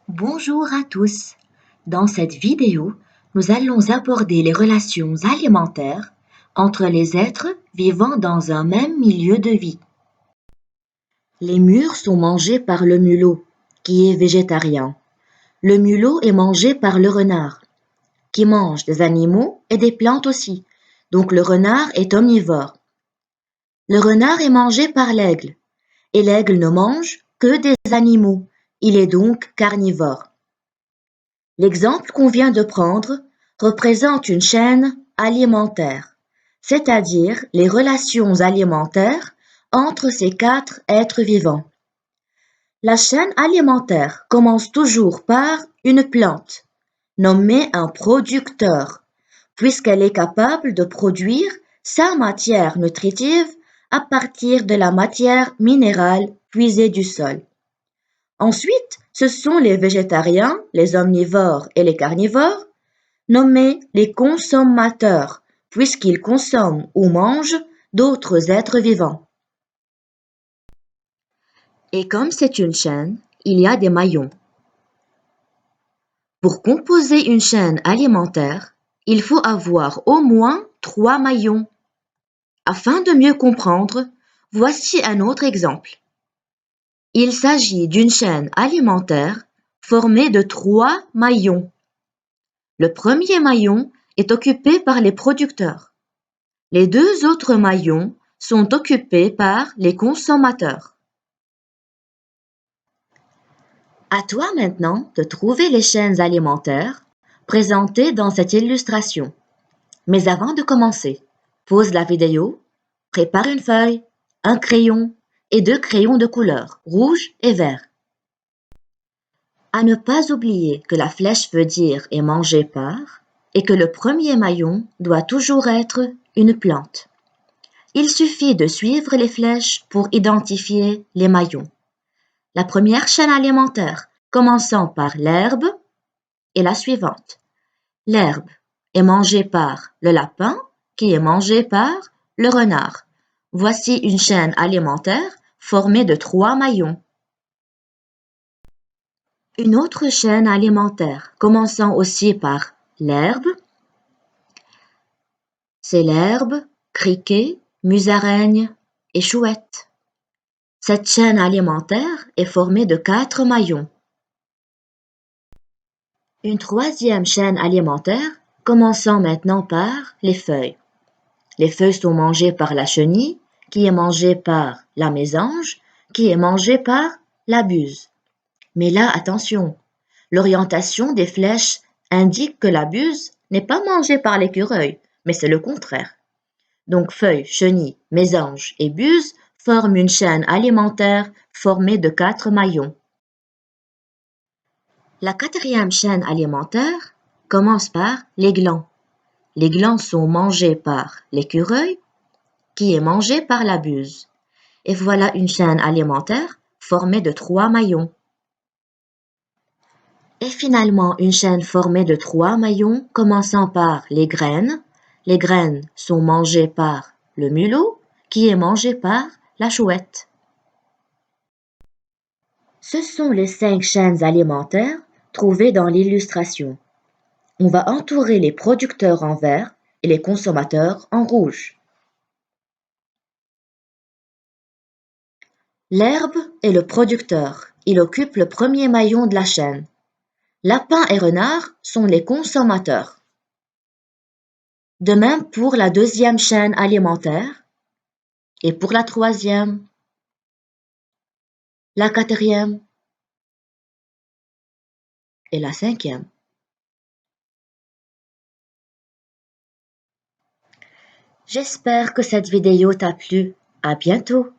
Bonjour à tous. Dans cette vidéo, nous allons aborder les relations alimentaires entre les êtres vivant dans un même milieu de vie. Les mûres sont mangées par le mulot, qui est végétarien. Le mulot est mangé par le renard, qui mange des animaux et des plantes aussi. Donc le renard est omnivore. Le renard est mangé par l'aigle, et l'aigle ne mange que des animaux. Il est donc carnivore. L'exemple qu'on vient de prendre représente une chaîne alimentaire, c'est-à-dire les relations alimentaires entre ces quatre êtres vivants. La chaîne alimentaire commence toujours par une plante, nommée un producteur, puisqu'elle est capable de produire sa matière nutritive à partir de la matière minérale puisée du sol. Ensuite, ce sont les végétariens, les omnivores et les carnivores, nommés les consommateurs, puisqu'ils consomment ou mangent d'autres êtres vivants. Et comme c'est une chaîne, il y a des maillons. Pour composer une chaîne alimentaire, il faut avoir au moins 3 maillons. Afin de mieux comprendre, voici un autre exemple. Il s'agit d'une chaîne alimentaire formée de 3 maillons. Le premier maillon est occupé par les producteurs. Les 2 autres maillons sont occupés par les consommateurs. À toi maintenant de trouver les chaînes alimentaires présentées dans cette illustration. Mais avant de commencer, pause la vidéo, prépare une feuille, un crayon et 2 crayons de couleur, rouge et vert. À ne pas oublier que la flèche veut dire est mangé par et que le premier maillon doit toujours être une plante. Il suffit de suivre les flèches pour identifier les maillons. La première chaîne alimentaire, commençant par l'herbe, est la suivante. L'herbe est mangée par le lapin, qui est mangé par le renard. Voici une chaîne alimentaire formée de 3 maillons. Une autre chaîne alimentaire, commençant aussi par l'herbe, c'est l'herbe, criquet, musaraigne et chouette. Cette chaîne alimentaire est formée de 4 maillons. Une troisième chaîne alimentaire, commençant maintenant par les feuilles. Les feuilles sont mangées par la chenille, qui est mangée par la mésange, qui est mangée par la buse. Mais là, attention, l'orientation des flèches indique que la buse n'est pas mangée par l'écureuil, mais c'est le contraire. Donc feuilles, chenilles, mésanges et buse forment une chaîne alimentaire formée de 4 maillons. La quatrième chaîne alimentaire commence par les glands. Les glands sont mangés par l'écureuil, qui est mangé par la buse. Et voilà une chaîne alimentaire formée de 3 maillons. Et finalement, une chaîne formée de 3 maillons commençant par les graines. Les graines sont mangées par le mulot, qui est mangé par la chouette. Ce sont les 5 chaînes alimentaires trouvées dans l'illustration. On va entourer les producteurs en vert et les consommateurs en rouge. L'herbe est le producteur. Il occupe le premier maillon de la chaîne. Lapin et renard sont les consommateurs. De même pour la deuxième chaîne alimentaire et pour la troisième, la quatrième et la cinquième. J'espère que cette vidéo t'a plu. À bientôt!